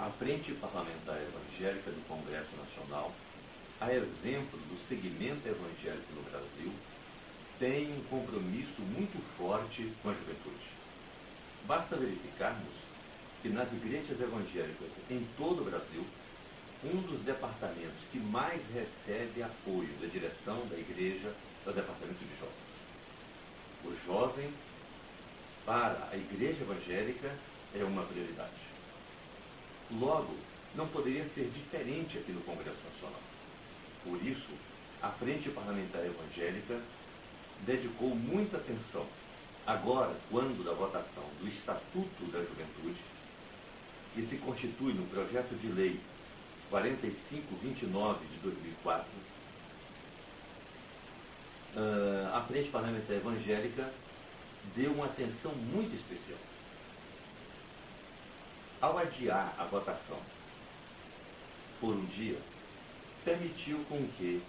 A Frente Parlamentar Evangélica do Congresso Nacional, a exemplo do segmento evangélico no Brasil, tem um compromisso muito forte com a juventude. Basta verificarmos que nas igrejas evangélicas em todo o Brasil, um dos departamentos que mais recebe apoio da direção da igreja é o departamento de jovens. O jovem, para a igreja evangélica, é uma prioridade. Logo, não poderia ser diferente aqui no Congresso Nacional. Por isso, a Frente Parlamentar Evangélica dedicou muita atenção, agora, quando da votação do Estatuto da Juventude, que se constitui no projeto de lei 4529 de 2004, a Frente Parlamentar Evangélica deu uma atenção muito especial. Ao adiar a votação por um dia, permitiu com que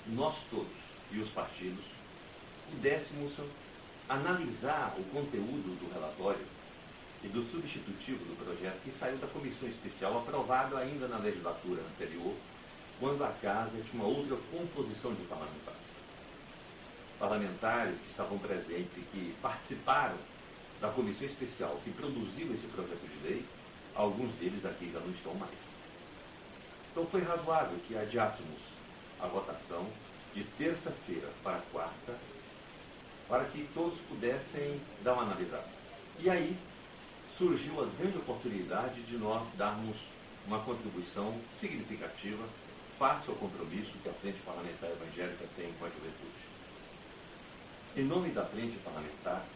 nós todos e os partidos pudéssemos analisar o conteúdo do relatório e do substitutivo do projeto que saiu da comissão especial, aprovado ainda na legislatura anterior, quando a Casa tinha uma outra composição de parlamentares. Parlamentares que estavam presentes e que participaram da comissão especial que produziu esse projeto de lei, alguns deles aqui já não estão mais. Então foi razoável que adiássemos a votação de terça-feira para quarta, para que todos pudessem dar uma analisada. E aí surgiu a grande oportunidade de nós darmos uma contribuição significativa face ao compromisso que a Frente Parlamentar Evangélica tem com a juventude. Em nome da Frente Parlamentar,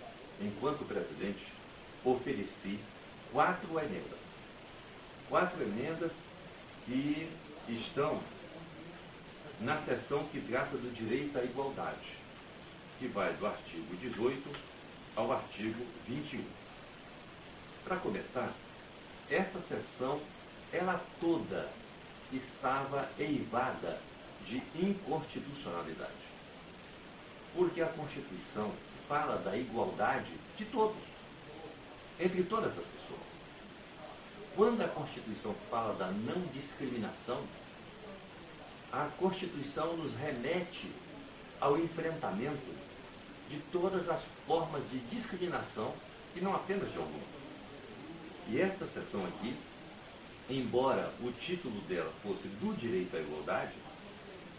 enquanto presidente, ofereci 4 emendas. 4 emendas que estão na seção que trata do direito à igualdade, que vai do artigo 18 ao artigo 21. Para começar, essa seção, ela toda estava eivada de inconstitucionalidade. Porque a Constituição fala da igualdade de todos, entre todas as pessoas. Quando a Constituição fala da não discriminação, a Constituição nos remete ao enfrentamento de todas as formas de discriminação, e não apenas de algumas. E esta seção aqui, embora o título dela fosse do direito à igualdade,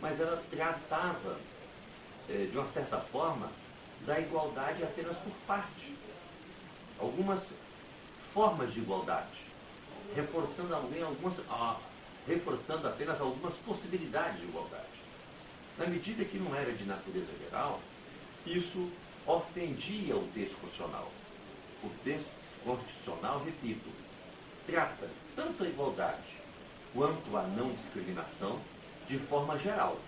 mas ela tratava, de uma certa forma, da igualdade apenas por parte. Algumas formas de igualdade, reforçando apenas algumas possibilidades de igualdade. Na medida que não era de natureza geral, isso ofendia o texto constitucional. O texto constitucional, repito, trata tanto a igualdade quanto a não discriminação de forma geral,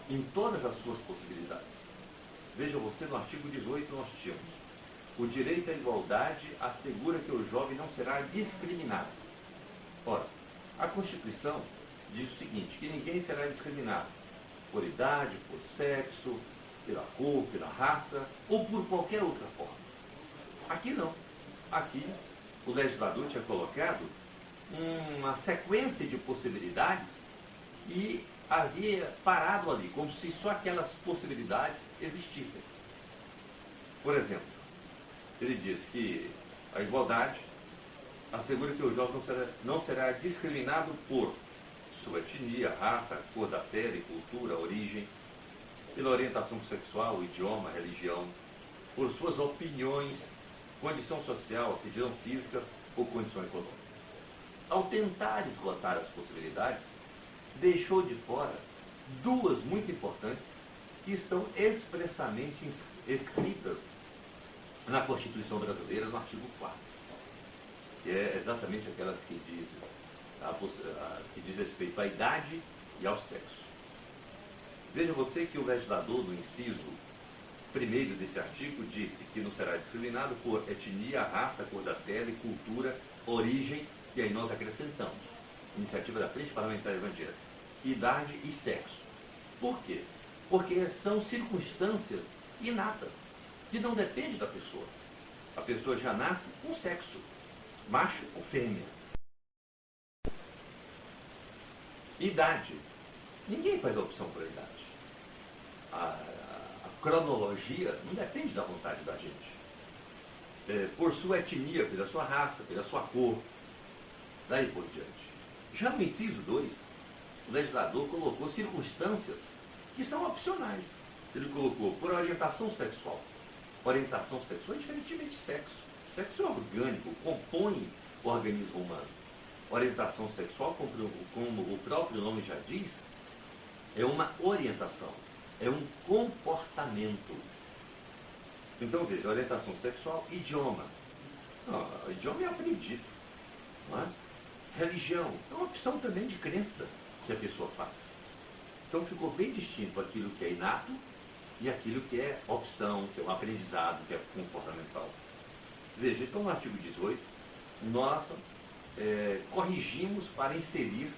em todas as suas possibilidades. Veja você, no artigo 18 nós tínhamos: o direito à igualdade assegura que o jovem não será discriminado. Ora, a Constituição diz o seguinte, que ninguém será discriminado por idade, por sexo, pela cor, pela raça ou por qualquer outra forma. Aqui não. Aqui o legislador tinha colocado uma sequência de possibilidades e havia parado ali, como se só aquelas possibilidades existissem. Por exemplo, ele diz que a igualdade assegura que o jovem não será discriminado por sua etnia, raça, cor da pele, cultura, origem, pela orientação sexual, idioma, religião, por suas opiniões, condição social, aptidão física ou condição econômica. Ao tentar esgotar as possibilidades, deixou de fora 2 muito importantes que estão expressamente escritas na Constituição brasileira, no artigo 4º, que é exatamente aquelas que diz respeito à idade e ao sexo. Veja você que o legislador, do inciso 1º desse artigo, disse que não será discriminado por etnia, raça, cor da pele, cultura, origem, e aí nós acrescentamos, iniciativa da Frente Parlamentar Evangélica, idade e sexo. Por quê? Porque são circunstâncias inatas, que não dependem da pessoa. A pessoa já nasce com sexo, macho ou fêmea. Idade. Ninguém faz a opção por idade. A cronologia não depende da vontade da gente. Por sua etnia, pela sua raça, pela sua cor, daí por diante. Já no inciso 2, o legislador colocou circunstâncias que são opcionais. Ele colocou por orientação sexual. Orientação sexual é diferentemente de sexo. Sexo é orgânico, compõe o organismo humano. Orientação sexual, como o próprio nome já diz, é uma orientação, é um comportamento. Então veja, orientação sexual, idioma. Não, idioma é aprendido. Não é? Religião é uma opção também de crença que a pessoa faz. Então ficou bem distinto aquilo que é inato e aquilo que é opção, que é um aprendizado, que é comportamental. Veja, então no artigo 18, nós corrigimos para inserir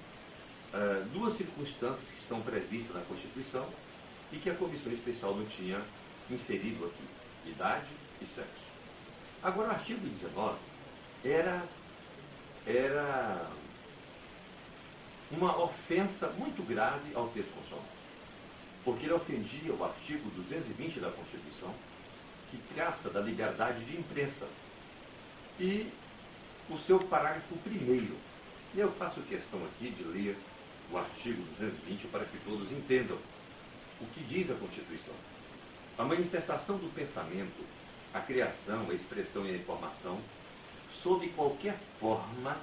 duas circunstâncias que estão previstas na Constituição e que a Comissão Especial não tinha inserido aqui: idade e sexo. Agora, o artigo 19 era uma ofensa muito grave ao texto constitucional, porque ele ofendia o artigo 220 da Constituição, que trata da liberdade de imprensa, e o seu parágrafo 1º. E eu faço questão aqui de ler o artigo 220 para que todos entendam o que diz a Constituição. A manifestação do pensamento, a criação, a expressão e a informação, sob qualquer forma,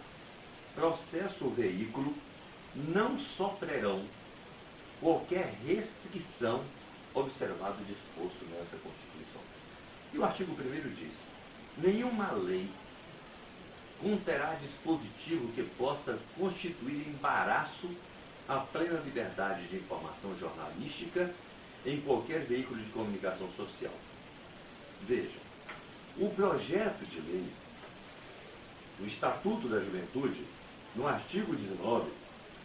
processo ou veículo, não sofrerão qualquer restrição observado o disposto nessa Constituição. E o artigo 1º diz: nenhuma lei conterá dispositivo que possa constituir embaraço à plena liberdade de informação jornalística em qualquer veículo de comunicação social. Veja, o projeto de lei, o Estatuto da Juventude, no artigo 19,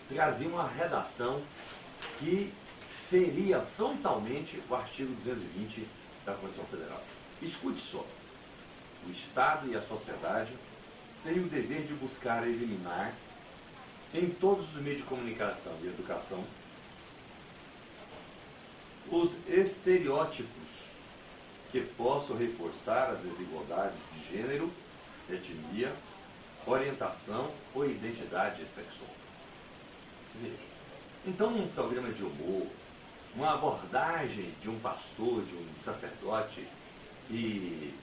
trazia uma redação que feria frontalmente o artigo 220 da Constituição Federal. Escute só: o Estado e a sociedade têm o dever de buscar eliminar, em todos os meios de comunicação e educação, os estereótipos que possam reforçar as desigualdades de gênero, etnia, orientação ou identidade sexual. Veja, então, num programa de humor, uma abordagem de um pastor, de um sacerdote que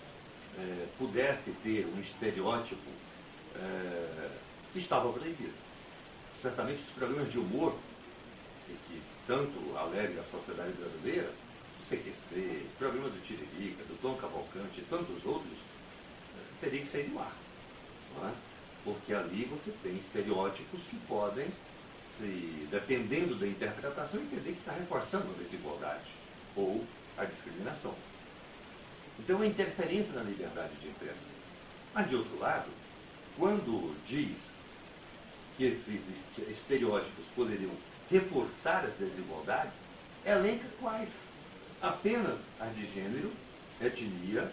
pudesse ter um estereótipo, estava proibido. Certamente os programas de humor que tanto alegra a sociedade brasileira, o CQC, o programa do Tiririca, do Tom Cavalcante e tantos outros, teria que sair do ar. Não é? Porque ali você tem estereótipos que podem, dependendo da interpretação, entender que está reforçando a desigualdade ou a discriminação. Então, é interferência na liberdade de imprensa. Mas, de outro lado, quando diz que esses estereótipos poderiam reforçar as desigualdades, elenca quais? Apenas as de gênero, etnia,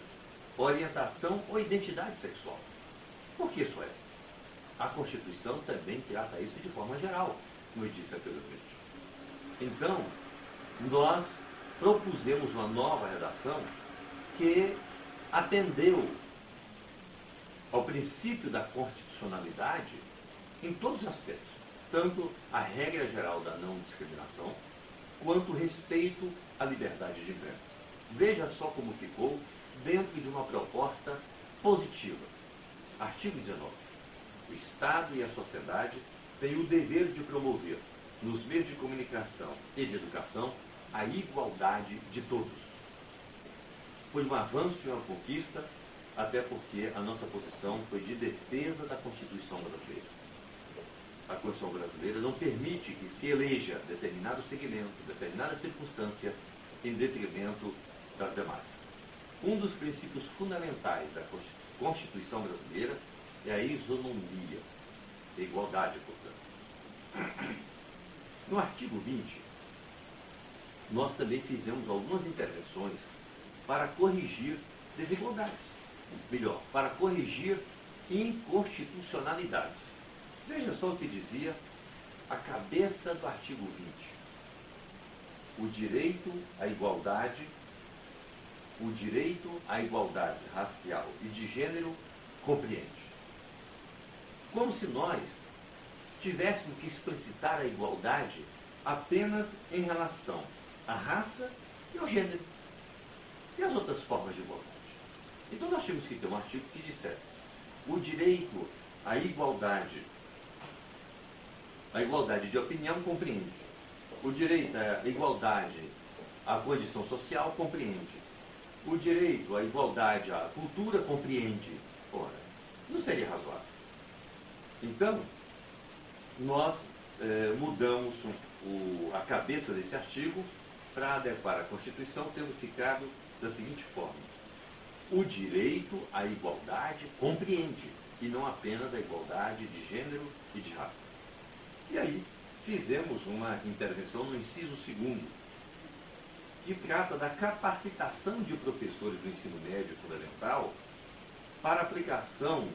orientação ou identidade sexual. Por que isso é? A Constituição também trata isso de forma geral, como eu disse anteriormente. Então, nós propusemos uma nova redação que atendeu ao princípio da constitucionalidade em todos os aspectos, tanto a regra geral da não discriminação, quanto o respeito à liberdade de imprensa. Veja só como ficou dentro de uma proposta positiva. Artigo 19. O Estado e a sociedade têm o dever de promover, nos meios de comunicação e de educação, a igualdade de todos. Foi um avanço e uma conquista, até porque a nossa posição foi de defesa da Constituição brasileira. A Constituição brasileira não permite que se eleja determinado segmento, determinada circunstância, em detrimento das demais. Um dos princípios fundamentais da Constituição brasileira é a isonomia, a igualdade, portanto. No artigo 20, nós também fizemos algumas intervenções para corrigir desigualdades. Melhor, para corrigir inconstitucionalidades. Veja só o que dizia a cabeça do artigo 20. O direito à igualdade racial e de gênero compreende. Como se nós tivéssemos que explicitar a igualdade apenas em relação à raça e ao gênero. E as outras formas de igualdade? Então nós tínhamos que ter um artigo que dissesse: o direito à igualdade de opinião compreende. O direito à igualdade à condição social compreende. O direito à igualdade à cultura compreende. Ora, não seria razoável. Então, nós mudamos a cabeça desse artigo para adequar a Constituição, tendo ficado da seguinte forma: o direito à igualdade compreende, e não apenas a igualdade de gênero e de raça. E aí fizemos uma intervenção no inciso 2º, que trata da capacitação de professores do ensino médio fundamental para aplicação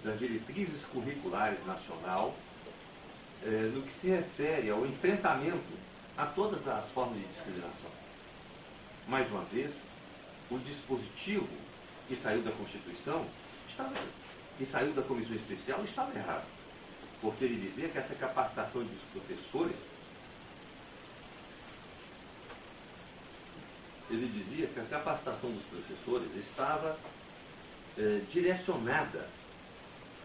das diretrizes curriculares nacional no que se refere ao enfrentamento a todas as formas de discriminação. Mais uma vez, o dispositivo que saiu da Constituição que saiu da Comissão Especial estava errado, porque ele dizia que essa capacitação dos professores estava direcionada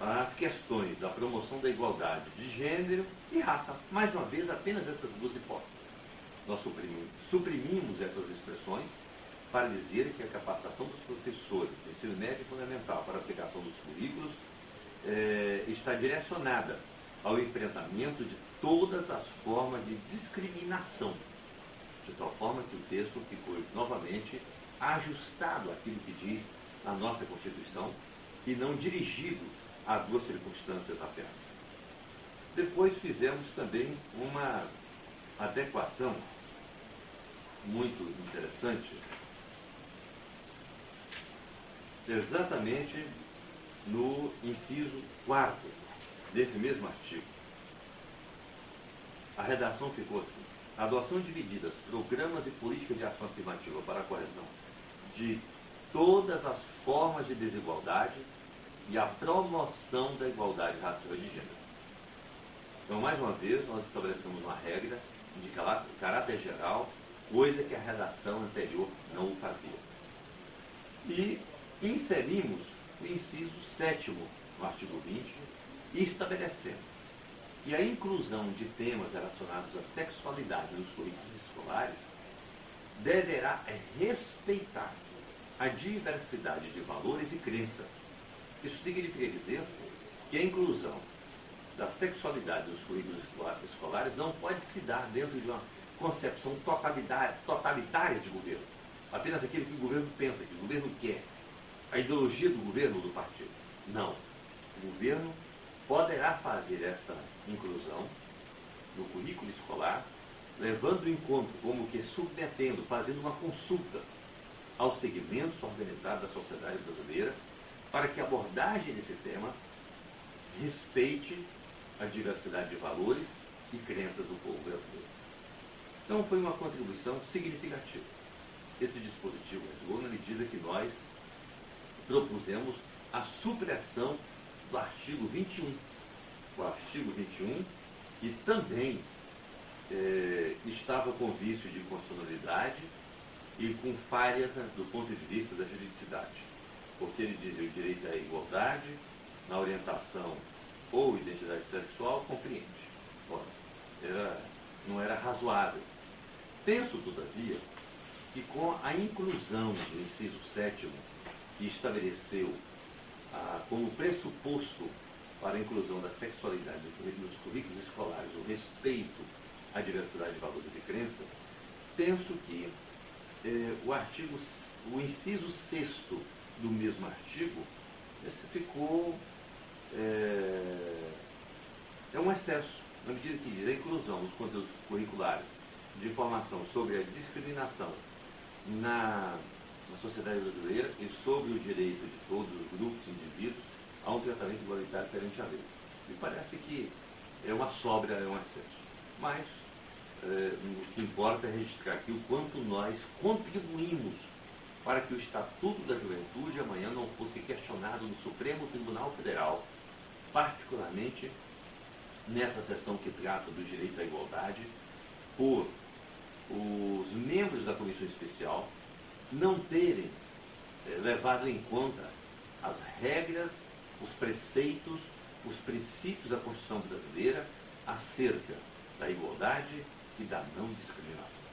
às questões da promoção da igualdade de gênero e raça. Mais uma vez, apenas essas duas hipóteses. Nós suprimimos essas expressões para dizer que a capacitação dos professores do ensino médio fundamental para a aplicação dos currículos está direcionada ao enfrentamento de todas as formas de discriminação, de tal forma que o texto ficou novamente ajustado àquilo que diz a nossa Constituição e não dirigido a duas circunstâncias apenas. Depois fizemos também uma adequação muito interessante, exatamente no inciso 4º desse mesmo artigo. A redação ficou assim: a adoção de medidas, programas e políticas de ação afirmativa para a correção de todas as formas de desigualdade e a promoção da igualdade racial e de gênero. Então, mais uma vez, nós estabelecemos uma regra de caráter geral, coisa que a redação anterior não o fazia. E inserimos o inciso 7º no artigo 20 e estabelecemos que a inclusão de temas relacionados à sexualidade nos currículos escolares deverá respeitar a diversidade de valores e crenças. Isso significa dizer que a inclusão da sexualidade nos currículos escolares não pode se dar dentro de uma concepção totalitária de governo. Apenas aquilo que o governo pensa, que o governo quer. A ideologia do governo ou do partido. Não. O governo poderá fazer essa inclusão no currículo escolar, levando em conta, como que submetendo, fazendo uma consulta aos segmentos organizados da sociedade brasileira, para que a abordagem desse tema respeite a diversidade de valores e crenças do povo brasileiro. Então foi uma contribuição significativa. Esse dispositivo resgou na medida que nós propusemos a supressão do artigo 21. O artigo 21, que também estava com vício de inconstitucionalidade e com falhas do ponto de vista da juridicidade. Porque ele dizia o direito à igualdade, na orientação ou identidade sexual, compreende. Ora, não era razoável. Penso, todavia, que com a inclusão do inciso 7º, que estabeleceu como pressuposto para a inclusão da sexualidade nos currículos escolares o respeito à diversidade de valores e crenças, penso que o inciso 6º do mesmo artigo ficou um excesso, na medida que diz a inclusão dos conteúdos curriculares de informação sobre a discriminação na sociedade brasileira e sobre o direito de todos os grupos e indivíduos a um tratamento igualitário perante a lei. Me parece que é uma sobra, é um excesso. Mas o que importa é registrar aqui o quanto nós contribuímos para que o Estatuto da Juventude amanhã não fosse questionado no Supremo Tribunal Federal, particularmente nessa seção que trata do direito à igualdade, por os membros da Comissão Especial não terem levado em conta as regras, os preceitos, os princípios da Constituição brasileira acerca da igualdade e da não discriminação.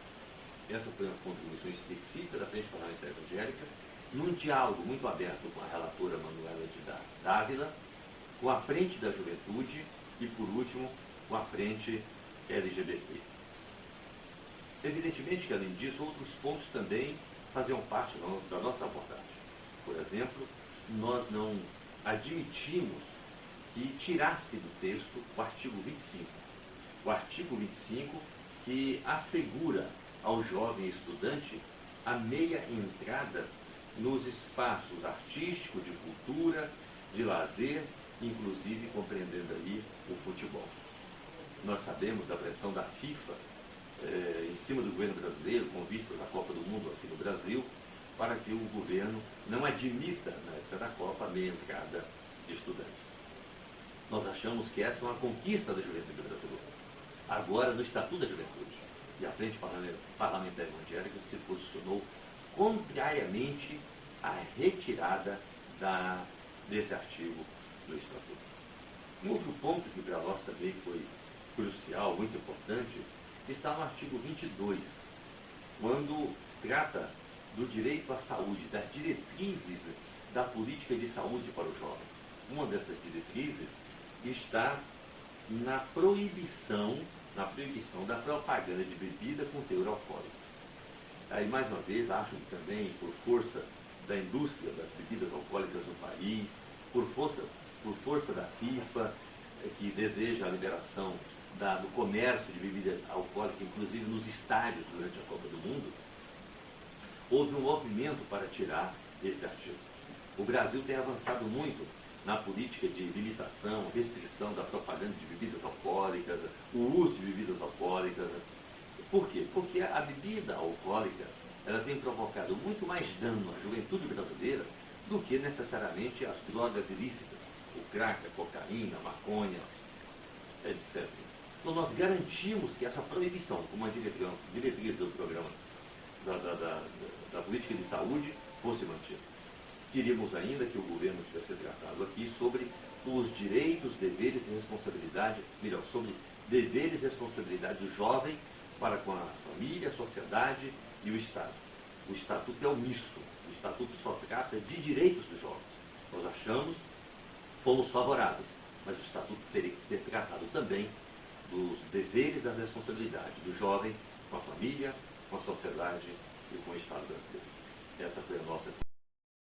Essa foi uma contribuição específica da Frente Parlamentar Evangélica, num diálogo muito aberto com a relatora Manuela de Dávila, com a Frente da Juventude e, por último, com a Frente LGBT. Evidentemente que, além disso, outros pontos também faziam parte da nossa abordagem. Por exemplo, nós não admitimos que tirasse do texto o artigo 25. O artigo 25 que assegura ao jovem estudante a meia entrada nos espaços artísticos, de cultura, de lazer, inclusive compreendendo aí o futebol. Nós sabemos da pressão da FIFA em cima do governo brasileiro, com vistas à Copa do Mundo aqui no Brasil, para que o governo não admita, na época da Copa, a meia entrada de estudantes. Nós achamos que essa é uma conquista da juventude brasileira. Agora, no Estatuto da Juventude, e a Frente Parlamentar Evangélica se posicionou contrariamente à retirada desse artigo do Estatuto. Um outro ponto que para nós também foi crucial, muito importante, está no artigo 22, quando trata do direito à saúde, das diretrizes da política de saúde para o jovem. Uma dessas diretrizes está na proibição da propaganda de bebida com teor alcoólico. Aí, mais uma vez, acho que também, por força da indústria das bebidas alcoólicas no país, por força da FIFA, que deseja a liberação do comércio de bebidas alcoólicas, inclusive nos estádios durante a Copa do Mundo, houve um movimento para tirar esse artigo. O Brasil tem avançado muito na política de limitação, restrição da propaganda de bebidas alcoólicas, o uso de bebidas alcoólicas. Por quê? Porque a bebida alcoólica ela tem provocado muito mais dano à juventude brasileira do que necessariamente as drogas ilícitas, o crack, a cocaína, a maconha, etc. Então nós garantimos que essa proibição, como uma diretriz do programa da política de saúde, fosse mantida. Queríamos ainda que o governo tivesse tratado aqui sobre os direitos, deveres e responsabilidade, sobre deveres e responsabilidade do jovem para com a família, a sociedade e o Estado. O Estatuto é omisso, o Estatuto só trata de direitos dos jovens. Nós achamos, fomos favoráveis, mas o Estatuto teria que ser tratado também dos deveres e das responsabilidades do jovem com a família, com a sociedade e com o Estado brasileiro. Essa foi a nossa